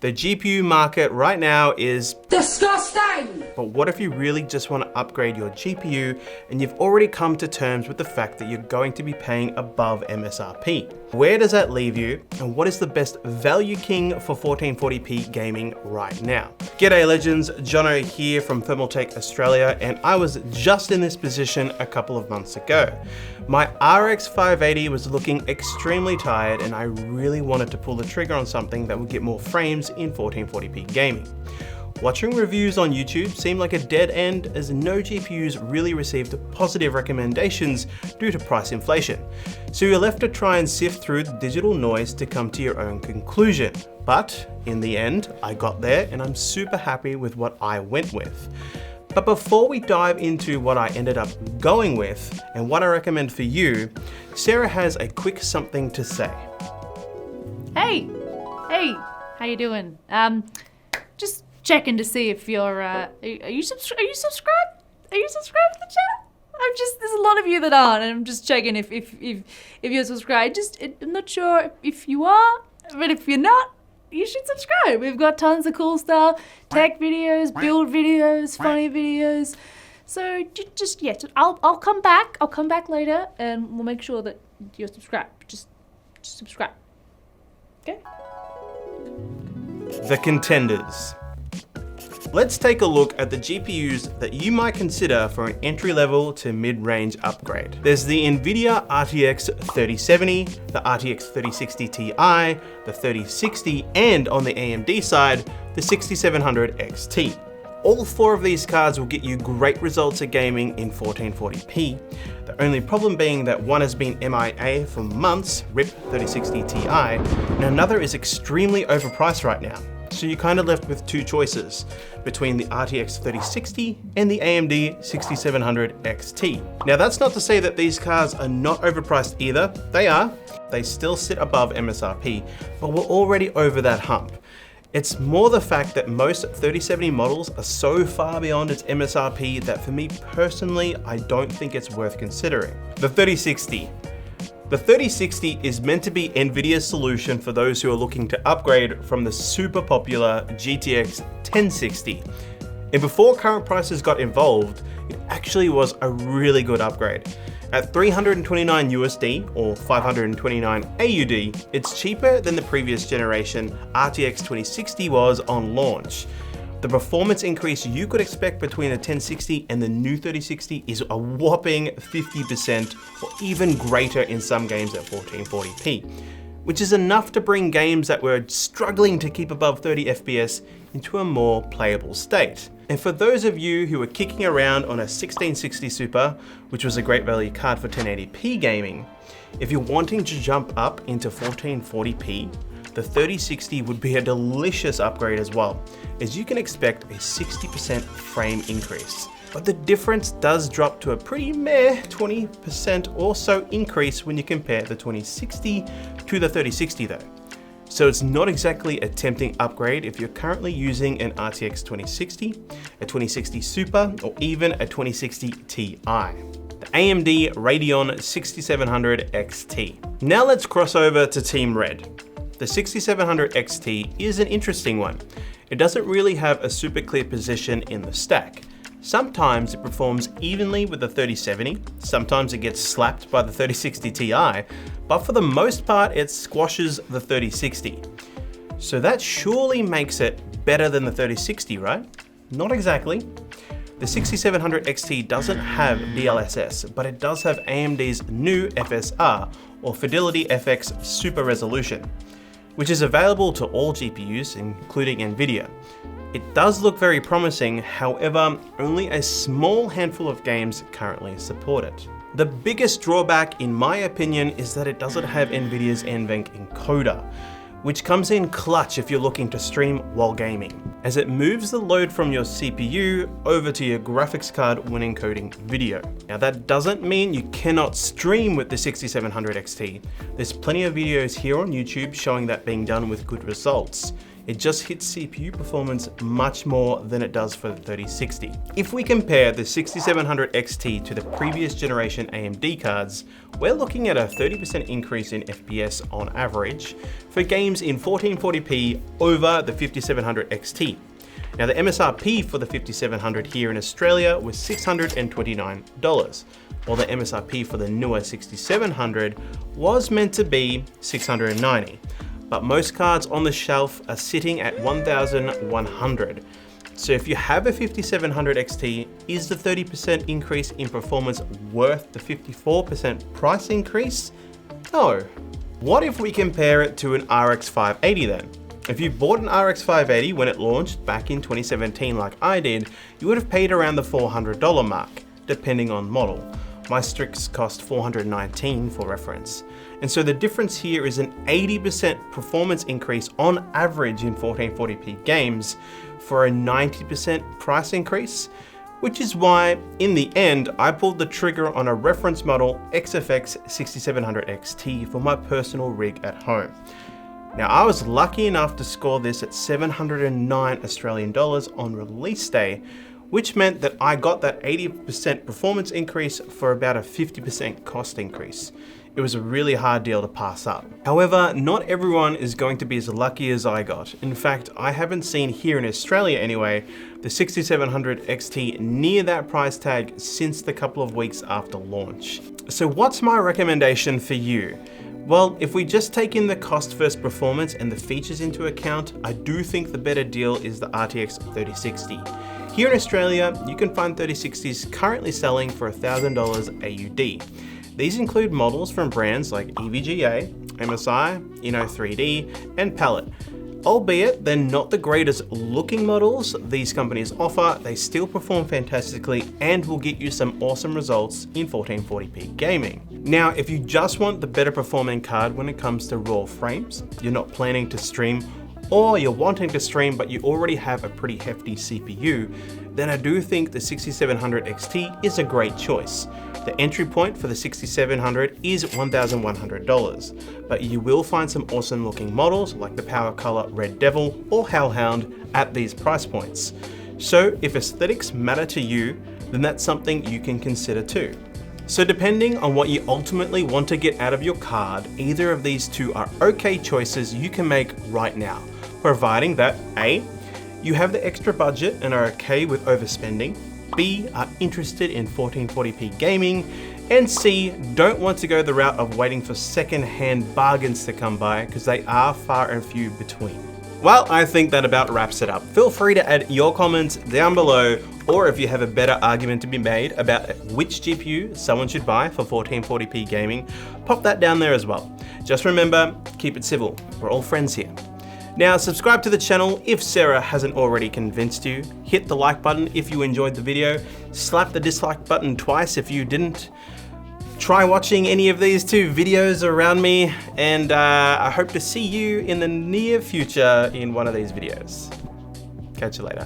The GPU market right now is disgusting! But what if you really just want to upgrade your GPU and you've already come to terms with the fact that you're going to be paying above MSRP? Where does that leave you, and what is the best value king for 1440p gaming right now? G'day legends, Jono here from Thermaltake Australia, and I was just in this position a couple of months ago. My RX 580 was looking extremely tired and I really wanted to pull the trigger on something that would get more frames in 1440p gaming. Watching reviews on YouTube seemed like a dead end as no GPUs really received positive recommendations due to price inflation. So you're left to try and sift through the digital noise to come to your own conclusion. But in the end, I got there and I'm super happy with what I went with. But before we dive into what I ended up going with and what I recommend for you, Sarah has a quick something to say. Hey, how you doing? Just checking to see if you're, are you subscribed? Are you subscribed to the channel? There's a lot of you that aren't, and I'm just checking if you're subscribed. I'm not sure if you are, but if you're not, you should subscribe. We've got tons of cool stuff, tech videos, build videos, funny videos. So I'll come back. I'll come back later, and we'll make sure that you're subscribed. Just subscribe. Okay? The contenders. Let's take a look at the GPUs that you might consider for an entry-level to mid-range upgrade. There's the NVIDIA RTX 3070, the RTX 3060 Ti, the 3060, and on the AMD side, the 6700 XT. All four of these cards will get you great results at gaming in 1440p. The only problem being that one has been MIA for months, RIP 3060 Ti, and another is extremely overpriced right now. So you're kind of left with two choices between the RTX 3060 and the AMD 6700 XT. Now that's not to say that these cards are not overpriced either. They are. They still sit above MSRP, but we're already over that hump. It's more the fact that most 3070 models are so far beyond its MSRP that for me personally, I don't think it's worth considering. The 3060. The 3060 is meant to be NVIDIA's solution for those who are looking to upgrade from the super popular GTX 1060. And before current prices got involved, it actually was a really good upgrade. At $329 USD or 529 AUD, it's cheaper than the previous generation RTX 2060 was on launch. The performance increase you could expect between the 1060 and the new 3060 is a whopping 50% or even greater in some games at 1440p, which is enough to bring games that were struggling to keep above 30 FPS into a more playable state. And for those of you who are kicking around on a 1660 Super, which was a great value card for 1080p gaming, if you're wanting to jump up into 1440p, the 3060 would be a delicious upgrade as well, as you can expect a 60% frame increase. But the difference does drop to a pretty meh 20% or so increase when you compare the 2060 to the 3060 though. So it's not exactly a tempting upgrade if you're currently using an RTX 2060, a 2060 Super, or even a 2060 Ti. The AMD Radeon 6700 XT. Now let's cross over to Team Red. The 6700 XT is an interesting one. It doesn't really have a super clear position in the stack. Sometimes it performs evenly with the 3070, sometimes it gets slapped by the 3060 Ti, but for the most part it squashes the 3060. So that surely makes it better than the 3060, right? Not exactly. The 6700 XT doesn't have DLSS, but it does have AMD's new FSR, or Fidelity FX Super Resolution, which is available to all GPUs, including NVIDIA. It does look very promising, however, only a small handful of games currently support it. The biggest drawback, in my opinion, is that it doesn't have NVIDIA's NVENC encoder, which comes in clutch if you're looking to stream while gaming, as it moves the load from your CPU over to your graphics card when encoding video. Now that doesn't mean you cannot stream with the 6700 XT. There's plenty of videos here on YouTube showing that being done with good results. It just hits CPU performance much more than it does for the 3060. If we compare the 6700 XT to the previous generation AMD cards, we're looking at a 30% increase in FPS on average for games in 1440p over the 5700 XT. Now the MSRP for the 5700 here in Australia was $629, while the MSRP for the newer 6700 was meant to be $690. But most cards on the shelf are sitting at $1,100. So if you have a 5700 XT, is the 30% increase in performance worth the 54% price increase? No. What if we compare it to an RX 580 then? If you bought an RX 580 when it launched back in 2017 like I did, you would have paid around the $400 mark, depending on model. My Strix cost $419 for reference. And so the difference here is an 80% performance increase on average in 1440p games for a 90% price increase, which is why in the end, I pulled the trigger on a reference model XFX 6700 XT for my personal rig at home. Now I was lucky enough to score this at 709 Australian dollars on release day, which meant that I got that 80% performance increase for about a 50% cost increase. It was a really hard deal to pass up. However, not everyone is going to be as lucky as I got. In fact, I haven't seen here in Australia anyway, the 6700 XT near that price tag since the couple of weeks after launch. So what's my recommendation for you? Well, if we just take in the cost versus performance and the features into account, I do think the better deal is the RTX 3060. Here in Australia, you can find 3060s currently selling for $1,000 AUD. These include models from brands like EVGA, MSI, Inno3D, and Palette. Albeit they're not the greatest looking models these companies offer, they still perform fantastically and will get you some awesome results in 1440p gaming. Now, if you just want the better performing card when it comes to raw frames, you're not planning to stream, or you're wanting to stream but you already have a pretty hefty CPU, then I do think the 6700 XT is a great choice. The entry point for the 6700 is $1,100, but you will find some awesome looking models like the Power Color Red Devil or Hellhound at these price points. So if aesthetics matter to you, then that's something you can consider too. So depending on what you ultimately want to get out of your card, either of these two are okay choices you can make right now, providing that A, you have the extra budget and are okay with overspending, B, are interested in 1440p gaming, and C, don't want to go the route of waiting for second-hand bargains to come by because they are far and few between. Well, I think that about wraps it up. Feel free to add your comments down below, or if you have a better argument to be made about which GPU someone should buy for 1440p gaming, pop that down there as well. Just remember, keep it civil. We're all friends here. Now, subscribe to the channel if Sarah hasn't already convinced you. Hit the like button if you enjoyed the video. Slap the dislike button twice if you didn't. Try watching any of these two videos around me, and I hope to see you in the near future in one of these videos. Catch you later.